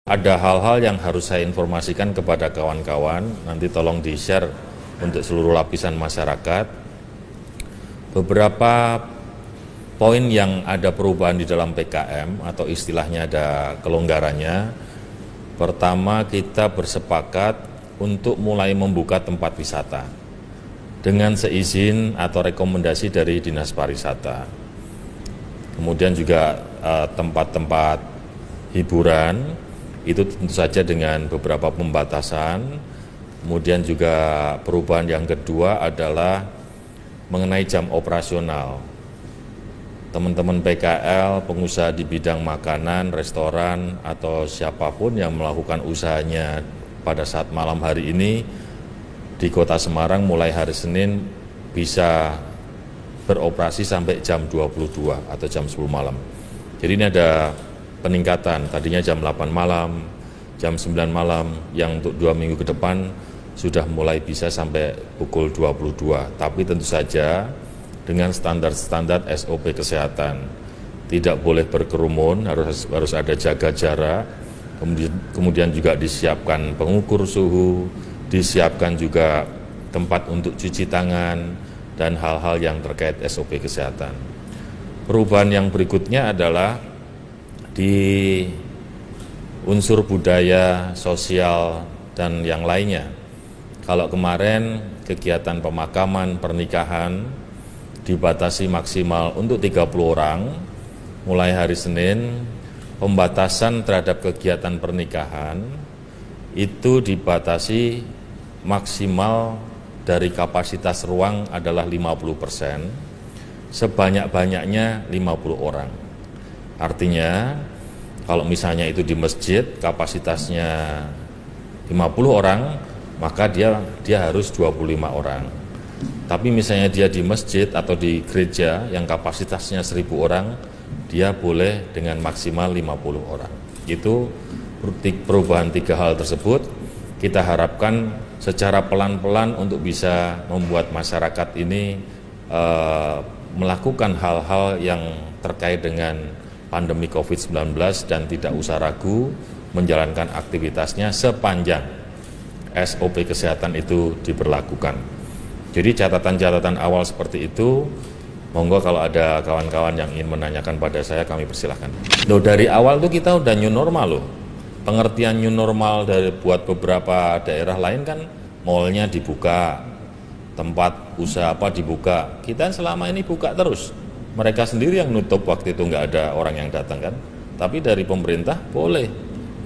Ada hal-hal yang harus saya informasikan kepada kawan-kawan, nanti tolong di-share untuk seluruh lapisan masyarakat. Beberapa poin yang ada perubahan di dalam PKM atau istilahnya ada kelonggarannya. Pertama, kita bersepakat untuk mulai membuka tempat wisata dengan seizin atau rekomendasi dari Dinas Pariwisata. Kemudian juga tempat-tempat hiburan, itu tentu saja dengan beberapa pembatasan. Kemudian juga perubahan yang kedua adalah mengenai jam operasional. Teman-teman PKL, pengusaha di bidang makanan, restoran, atau siapapun yang melakukan usahanya pada saat malam hari ini di Kota Semarang mulai hari Senin bisa beroperasi sampai jam 22 atau jam 10 malam. Jadi ini ada peningkatan, tadinya jam 8 malam, jam 9 malam, yang untuk 2 minggu ke depan sudah mulai bisa sampai pukul 22. Tapi tentu saja dengan standar-standar SOP kesehatan. Tidak boleh berkerumun, harus ada jaga jarak, kemudian juga disiapkan pengukur suhu, disiapkan juga tempat untuk cuci tangan, dan hal-hal yang terkait SOP kesehatan. Perubahan yang berikutnya adalah di unsur budaya, sosial, dan yang lainnya. Kalau kemarin kegiatan pemakaman, pernikahan dibatasi maksimal untuk 30 orang, mulai hari Senin pembatasan terhadap kegiatan pernikahan itu dibatasi maksimal dari kapasitas ruang adalah 50%, sebanyak-banyaknya 50 orang. Artinya, kalau misalnya itu di masjid kapasitasnya 50 orang, maka dia harus 25 orang. Tapi misalnya dia di masjid atau di gereja yang kapasitasnya 1.000 orang, dia boleh dengan maksimal 50 orang. Itu perubahan 3 hal tersebut, kita harapkan secara pelan-pelan untuk bisa membuat masyarakat ini melakukan hal-hal yang terkait dengan pandemi COVID-19 dan tidak usah ragu menjalankan aktivitasnya sepanjang SOP kesehatan itu diberlakukan. Jadi catatan-catatan awal seperti itu, monggo kalau ada kawan-kawan yang ingin menanyakan pada saya, kami persilahkan. Loh, dari awal tuh kita udah new normal loh. Pengertian new normal dari buat beberapa daerah lain kan mallnya dibuka, tempat usaha apa dibuka. Kita selama ini buka terus. Mereka sendiri yang nutup waktu itu nggak ada orang yang datang kan. Tapi dari pemerintah boleh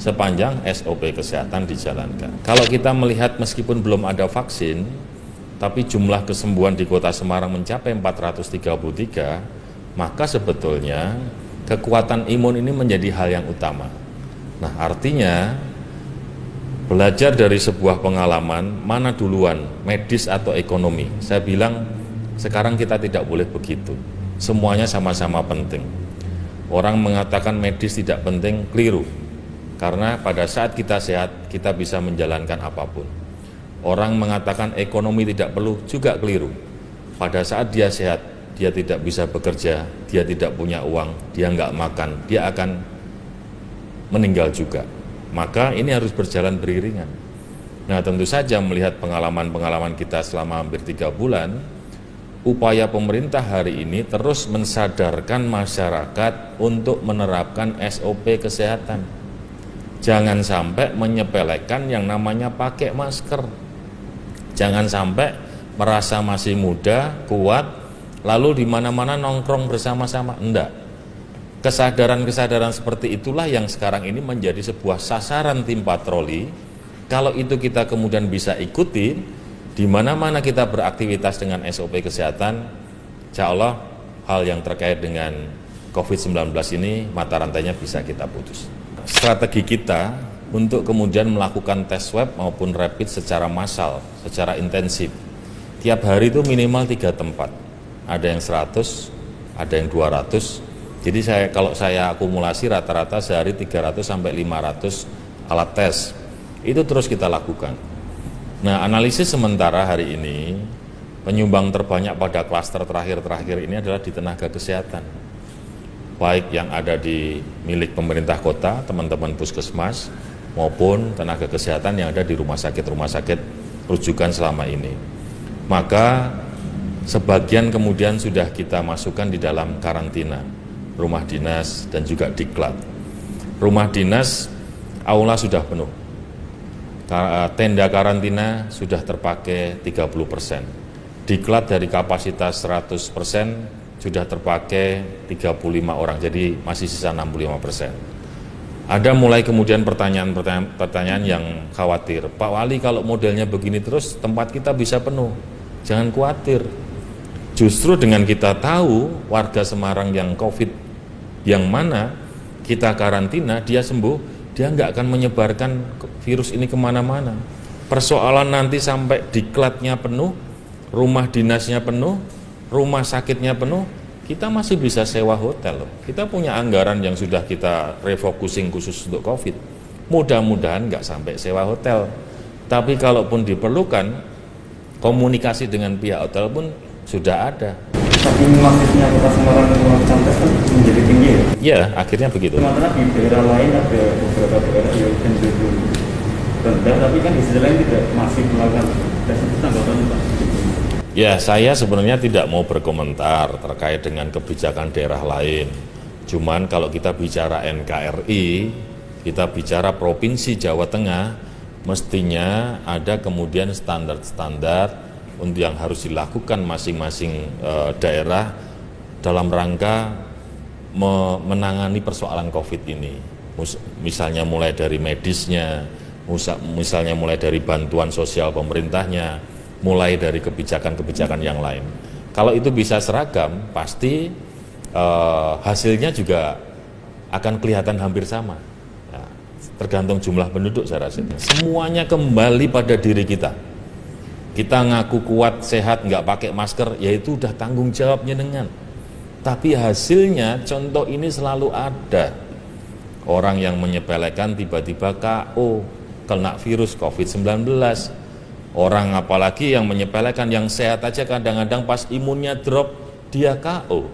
sepanjang SOP kesehatan dijalankan. Kalau kita melihat meskipun belum ada vaksin, tapi jumlah kesembuhan di Kota Semarang mencapai 433, maka sebetulnya kekuatan imun ini menjadi hal yang utama. Nah, artinya belajar dari sebuah pengalaman, mana duluan, medis atau ekonomi? Saya bilang sekarang kita tidak boleh begitu. Semuanya sama-sama penting. Orang mengatakan medis tidak penting, keliru. Karena pada saat kita sehat, kita bisa menjalankan apapun. Orang mengatakan ekonomi tidak perlu, juga keliru. Pada saat dia sehat, dia tidak bisa bekerja, dia tidak punya uang, dia nggak makan, dia akan meninggal juga. Maka ini harus berjalan beriringan. Nah, tentu saja melihat pengalaman-pengalaman kita selama hampir 3 bulan, upaya pemerintah hari ini terus mensadarkan masyarakat untuk menerapkan SOP kesehatan. Jangan sampai menyepelekan yang namanya pakai masker. Jangan sampai merasa masih muda, kuat, lalu di mana-mana nongkrong bersama-sama. Enggak. Kesadaran-kesadaran seperti itulah yang sekarang ini menjadi sebuah sasaran tim patroli. Kalau itu kita kemudian bisa ikuti, di mana-mana kita beraktivitas dengan SOP kesehatan, insya Allah hal yang terkait dengan COVID-19 ini mata rantainya bisa kita putus. Strategi kita untuk kemudian melakukan tes swab maupun rapid secara massal, secara intensif. Tiap hari itu minimal 3 tempat. Ada yang 100, ada yang 200. Jadi kalau saya akumulasi rata-rata sehari 300 sampai 500 alat tes. Itu terus kita lakukan. Nah, analisis sementara hari ini, penyumbang terbanyak pada klaster terakhir-terakhir ini adalah di tenaga kesehatan. Baik yang ada di milik pemerintah kota, teman-teman puskesmas, maupun tenaga kesehatan yang ada di rumah sakit rujukan selama ini. Maka sebagian kemudian sudah kita masukkan di dalam karantina, rumah dinas dan juga diklat. Rumah dinas, aula sudah penuh. Tenda karantina sudah terpakai 30%. Diklat dari kapasitas 100% sudah terpakai 35 orang, jadi masih sisa 65%. Ada mulai kemudian pertanyaan yang khawatir, Pak Wali kalau modelnya begini terus tempat kita bisa penuh. Jangan khawatir. Justru dengan kita tahu warga Semarang yang COVID yang mana kita karantina, dia sembuh, dia nggak akan menyebarkan virus ini kemana-mana. Persoalan nanti sampai diklatnya penuh, rumah dinasnya penuh, rumah sakitnya penuh, kita masih bisa sewa hotel loh. Kita punya anggaran yang sudah kita refocusing khusus untuk COVID. Mudah-mudahan nggak sampai sewa hotel. Tapi kalaupun diperlukan, komunikasi dengan pihak hotel pun sudah ada. Tapi masifnya kota Semarang dengan Camres kan menjadi tinggi ya? Ya, akhirnya begitu. Sementara di daerah lain ada beberapa daerah yang cenderung rendah, tapi kan di sisi lain tidak masih melakukan tes. Itu tanggapan Pak? Ya, saya sebenarnya tidak mau berkomentar terkait dengan kebijakan daerah lain. Cuman kalau kita bicara NKRI, kita bicara Provinsi Jawa Tengah, mestinya ada kemudian standar-standar untuk yang harus dilakukan masing-masing daerah dalam rangka menangani persoalan COVID ini. Misalnya mulai dari medisnya, misalnya mulai dari bantuan sosial pemerintahnya, mulai dari kebijakan-kebijakan yang lain. Kalau itu bisa seragam, pasti hasilnya juga akan kelihatan hampir sama. Nah, tergantung jumlah penduduk saya rasa. Semuanya kembali pada diri kita. Kita ngaku kuat, sehat, nggak pakai masker, yaitu udah tanggung jawabnya dengan. Tapi hasilnya, contoh ini selalu ada. Orang yang menyepelekan tiba-tiba KO, kena virus COVID-19. Orang apalagi yang menyepelekan yang sehat aja kadang-kadang pas imunnya drop dia KO.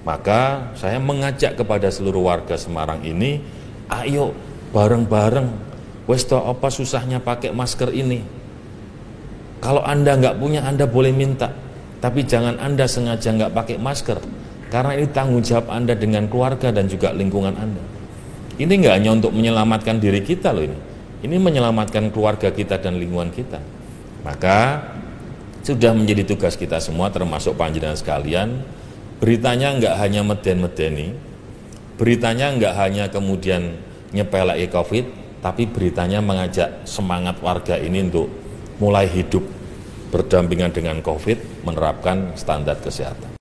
Maka saya mengajak kepada seluruh warga Semarang ini, ayo bareng-bareng, wes toh apa susahnya pakai masker ini. Kalau Anda nggak punya, Anda boleh minta, tapi jangan Anda sengaja nggak pakai masker, karena ini tanggung jawab Anda dengan keluarga dan juga lingkungan Anda. Ini nggak hanya untuk menyelamatkan diri kita loh ini menyelamatkan keluarga kita dan lingkungan kita. Maka sudah menjadi tugas kita semua termasuk panjenengan sekalian, beritanya nggak hanya meden-medeni, beritanya nggak hanya kemudian nyepeleki COVID, tapi beritanya mengajak semangat warga ini untuk mulai hidup berdampingan dengan COVID, menerapkan standar kesehatan.